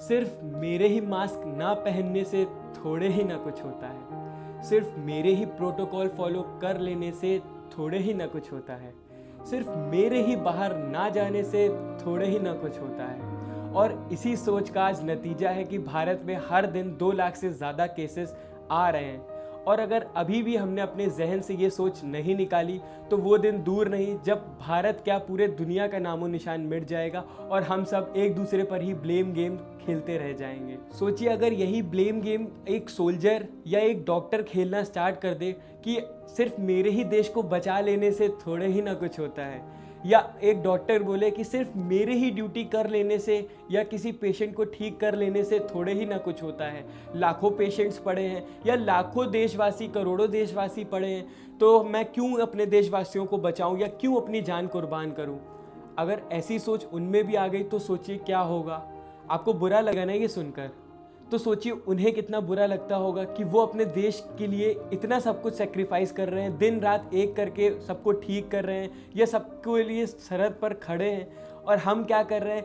सिर्फ मेरे ही मास्क ना पहनने से थोड़े ही ना कुछ होता है। सिर्फ मेरे ही प्रोटोकॉल फॉलो कर लेने से थोड़े ही ना कुछ होता है। सिर्फ मेरे ही बाहर ना जाने से थोड़े ही ना कुछ होता है। और इसी सोच का आज नतीजा है कि भारत में हर दिन 2 लाख से ज़्यादा केसेस आ रहे हैं। और अगर अभी भी हमने अपने जहन से ये सोच नहीं निकाली तो वो दिन दूर नहीं जब भारत क्या पूरे दुनिया का नामो निशान मिट जाएगा और हम सब एक दूसरे पर ही ब्लेम गेम खेलते रह जाएंगे। सोचिए अगर यही ब्लेम गेम एक सोल्जर या एक डॉक्टर खेलना स्टार्ट कर दे कि सिर्फ मेरे ही देश को बचा लेने से थोड़े ही ना कुछ होता है, या एक डॉक्टर बोले कि सिर्फ मेरे ही ड्यूटी कर लेने से या किसी पेशेंट को ठीक कर लेने से थोड़े ही ना कुछ होता है। लाखों पेशेंट्स पड़े हैं या लाखों देशवासी, करोड़ों देशवासी पड़े हैं, तो मैं क्यों अपने देशवासियों को बचाऊं या क्यों अपनी जान कुर्बान करूं। अगर ऐसी सोच उनमें भी आ गई तो सोचिए क्या होगा। आपको बुरा लगा ना ये सुनकर, तो सोचिए उन्हें कितना बुरा लगता होगा कि वो अपने देश के लिए इतना सब कुछ सेक्रीफाइस कर रहे हैं, दिन रात एक करके सबको ठीक कर रहे हैं या सबको लिए सरहद पर खड़े हैं, और हम क्या कर रहे हैं,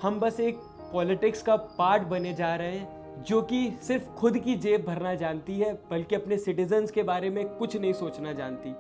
हम बस एक पॉलिटिक्स का पार्ट बने जा रहे हैं जो कि सिर्फ खुद की जेब भरना जानती है बल्कि अपने सिटीजन्स के बारे में कुछ नहीं सोचना जानती।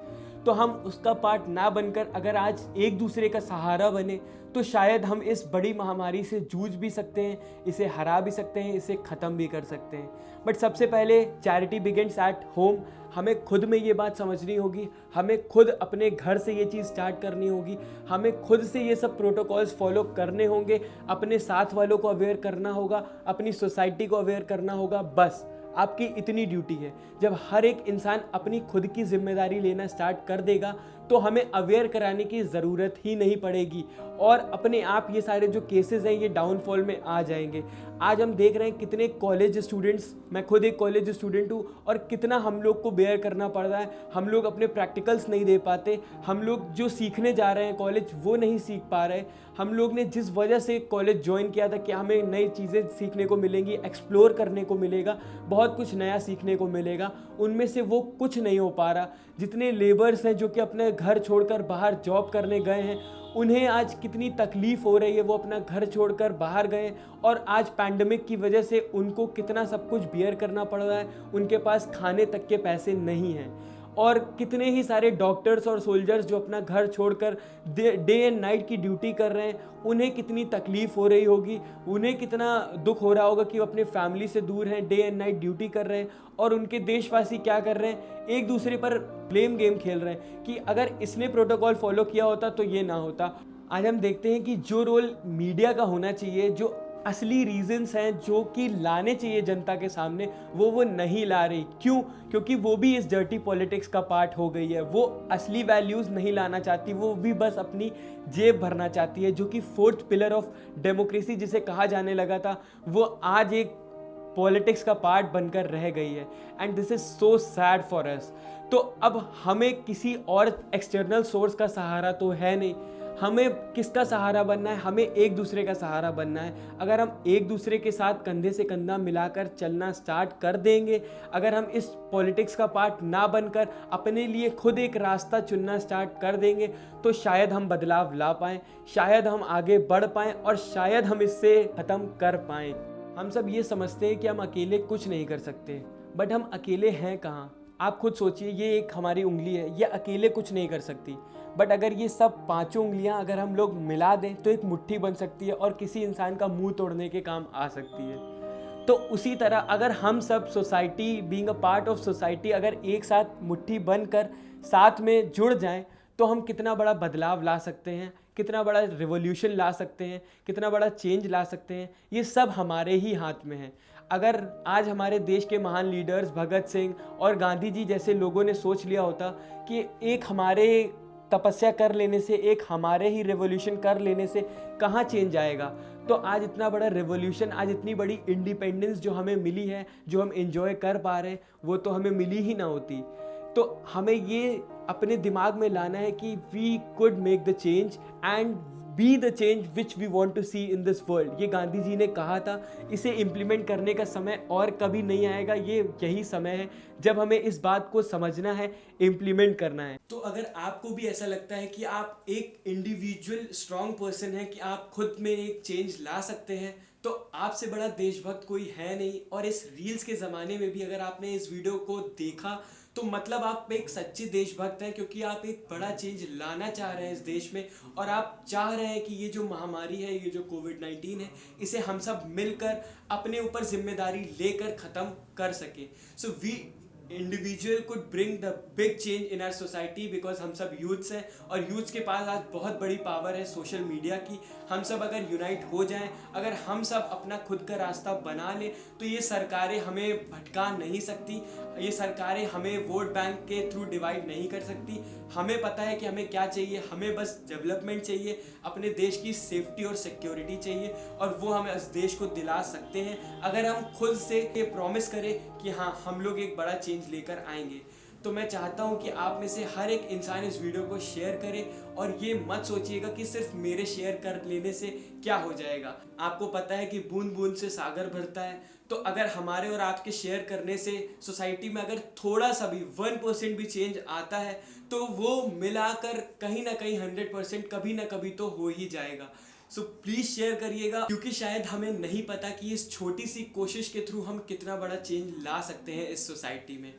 तो हम उसका पार्ट ना बनकर अगर आज एक दूसरे का सहारा बने तो शायद हम इस बड़ी महामारी से जूझ भी सकते हैं, इसे हरा भी सकते हैं, इसे ख़त्म भी कर सकते हैं। बट सबसे पहले चैरिटी बिगिंस एट होम। हमें खुद में ये बात समझनी होगी, हमें खुद अपने घर से ये चीज़ स्टार्ट करनी होगी, हमें खुद से ये सब प्रोटोकॉल्स फॉलो करने होंगे, अपने साथ वालों को अवेयर करना होगा, अपनी सोसाइटी को अवेयर करना होगा। बस आपकी इतनी ड्यूटी है। जब हर एक इंसान अपनी खुद की जिम्मेदारी लेना स्टार्ट कर देगा तो हमें अवेयर कराने की ज़रूरत ही नहीं पड़ेगी और अपने आप ये सारे जो केसेस हैं ये डाउनफॉल में आ जाएंगे। आज हम देख रहे हैं कितने कॉलेज स्टूडेंट्स, मैं खुद एक कॉलेज स्टूडेंट हूँ, और कितना हम लोग को बेयर करना पड़ रहा है। हम लोग अपने प्रैक्टिकल्स नहीं दे पाते, हम लोग जो सीखने जा रहे हैं कॉलेज वो नहीं सीख पा रहे। हम लोग ने जिस वजह से कॉलेज ज्वाइन किया था कि हमें नई चीज़ें सीखने को मिलेंगी, एक्सप्लोर करने को मिलेगा, बहुत कुछ नया सीखने को मिलेगा, उनमें से वो कुछ नहीं हो पा रहा। जितने लेबर्स हैं जो कि अपने घर छोड़कर बाहर जॉब करने गए हैं, उन्हें आज कितनी तकलीफ हो रही है, वो अपना घर छोड़कर बाहर गए और आज पैंडमिक की वजह से उनको कितना सब कुछ बियर करना पड़ रहा है, उनके पास खाने तक के पैसे नहीं हैं। और कितने ही सारे डॉक्टर्स और सोल्जर्स जो अपना घर छोड़कर डे एंड नाइट की ड्यूटी कर रहे हैं, उन्हें कितनी तकलीफ हो रही होगी, उन्हें कितना दुख हो रहा होगा कि वो अपने फैमिली से दूर हैं, डे एंड नाइट ड्यूटी कर रहे हैं, और उनके देशवासी क्या कर रहे हैं, एक दूसरे पर ब्लेम गेम खेल रहे हैं कि अगर इसने प्रोटोकॉल फॉलो किया होता तो ये ना होता। आज हम देखते हैं कि जो रोल मीडिया का होना चाहिए, जो असली रीजंस हैं जो कि लाने चाहिए जनता के सामने, वो नहीं ला रही। क्यों? क्योंकि वो भी इस डर्टी पॉलिटिक्स का पार्ट हो गई है। वो असली वैल्यूज़ नहीं लाना चाहती, वो भी बस अपनी जेब भरना चाहती है, जो कि फोर्थ पिलर ऑफ डेमोक्रेसी जिसे कहा जाने लगा था, वो आज एक पॉलिटिक्स का पार्ट बनकर रह गई है। And this is so sad for us. तो अब हमें किसी और एक्सटर्नल सोर्स का सहारा तो है नहीं, हमें किसका सहारा बनना है? हमें एक दूसरे का सहारा बनना है। अगर हम एक दूसरे के साथ कंधे से कंधा मिलाकर चलना स्टार्ट कर देंगे, अगर हम इस पॉलिटिक्स का पार्ट ना बनकर अपने लिए खुद एक रास्ता चुनना स्टार्ट कर देंगे, तो शायद हम बदलाव ला पाएँ, शायद हम आगे बढ़ पाएँ और शायद हम इससे ख़त्म कर पाएँ। हम सब ये समझते हैं कि हम अकेले कुछ नहीं कर सकते, बट हम अकेले हैं कहाँ? आप खुद सोचिए, ये एक हमारी उंगली है, ये अकेले कुछ नहीं कर सकती, बट अगर ये सब पांचों उंगलियां अगर हम लोग मिला दें तो एक मुट्ठी बन सकती है और किसी इंसान का मुंह तोड़ने के काम आ सकती है। तो उसी तरह अगर हम सब society, being a part of society, अगर एक साथ मुट्ठी बनकर साथ में जुड़ जाएं तो हम कितना बड़ा बदलाव ला सकते हैं, कितना बड़ा रिवॉल्यूशन ला सकते हैं, कितना बड़ा चेंज ला सकते हैं, ये सब हमारे ही हाथ में है। अगर आज हमारे देश के महान लीडर्स भगत सिंह और गांधी जी जैसे लोगों ने सोच लिया होता कि एक हमारे तपस्या कर लेने से, एक हमारे ही रिवॉल्यूशन कर लेने से कहाँ चेंज आएगा, तो आज इतना बड़ा रिवॉल्यूशन, आज इतनी बड़ी इंडिपेंडेंस जो हमें मिली है, जो हम एंजॉय कर पा रहे हैं, वो तो हमें मिली ही ना होती। तो हमें ये अपने दिमाग में लाना है कि we could make the change and be the change which we want to see in this world. ये गांधी जी ने कहा था, इसे इम्प्लीमेंट करने का समय और कभी नहीं आएगा, ये यही समय है जब हमें इस बात को समझना है, इम्प्लीमेंट करना है। तो अगर आपको भी ऐसा लगता है कि आप एक इंडिविजुअल स्ट्रॉन्ग पर्सन है, कि आप खुद में एक चेंज ला सकते हैं, तो आपसे बड़ा देशभक्त कोई है नहीं। और इस रील्स के ज़माने में भी अगर आपने इस वीडियो को देखा तो मतलब आप एक सच्चे देशभक्त हैं, क्योंकि आप एक बड़ा चेंज लाना चाह रहे हैं इस देश में। और आप चाह रहे हैं कि ये जो महामारी है, ये जो कोविड-19 है, इसे हम सब मिलकर अपने ऊपर जिम्मेदारी लेकर ख़त्म कर सके। So we individual could bring the big change in our society, because हम सब यूथ्स हैं और यूथ्स के पास आज बहुत बड़ी पावर है सोशल मीडिया की। हम सब अगर यूनाइट हो जाएं, अगर हम सब अपना खुद का रास्ता बना लें, तो ये सरकारें हमें भटका नहीं सकती, ये सरकारें हमें वोट बैंक के थ्रू डिवाइड नहीं कर सकती। हमें पता है कि हमें क्या चाहिए, हमें बस डेवलपमेंट चाहिए, अपने देश की सेफ्टी और सिक्योरिटी चाहिए, और वो हम इस देश को दिला सकते हैं अगर हम खुद से ये प्रॉमिस करें कि हाँ, हम लोग एक बड़ा चेंज लेकर आएंगे। तो मैं चाहता हूँ कि आप में से हर एक इंसान इस वीडियो को शेयर करे, और ये मत सोचिएगा कि सिर्फ मेरे शेयर कर लेने से क्या हो जाएगा। आपको पता है कि बूंद बूंद से सागर भरता है, तो अगर हमारे और आपके शेयर करने से सोसाइटी में अगर थोड़ा सा भी 1% भी चेंज आता है, तो वो मिलाकर कहीं ना कहीं 100% कभी ना कभी तो हो ही जाएगा। सो प्लीज़ शेयर करिएगा, क्योंकि शायद हमें नहीं पता कि इस छोटी सी कोशिश के थ्रू हम कितना बड़ा चेंज ला सकते हैं इस सोसाइटी में।